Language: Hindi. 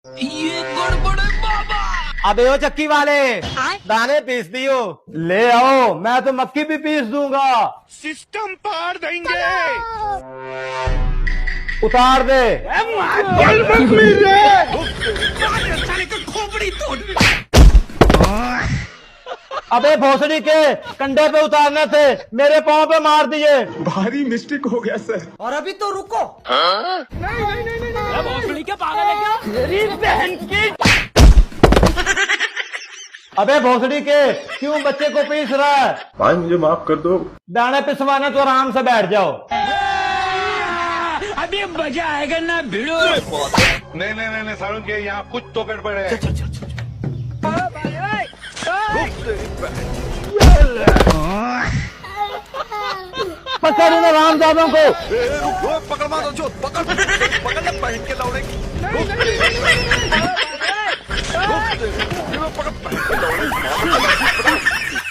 ये गड़बड़ है बाबा। अबे ओ चक्की वाले, दाने पीस दियो। ले आओ, मैं तो मक्की भी पीस दूंगा। सिस्टम पार देंगे। उतार दे। साले का खोपड़ी तोड़। अबे भोसड़ी के कंधे पे उतारने थे, मेरे पाँव पे मार दिए। भारी मिस्टेक हो गया सर। और अभी तो रुको। भोसड़ी क्या पागल है क्या? मेरी बहन की। अबे भोसड़ी के, क्यों बच्चे को पीस रहा है? भाई मुझे माफ कर दो। दाने पिसवाना तो आराम से बैठ जाओ। अभी मजा आएगा ना भिड़ो। नहीं सारुण के यहाँ कुछ तो गड़बड़ है। पकड़ इन रामजादों को। पकड़ मारो जो पकड़ पकड़ पहन के लौड़े की। पकड़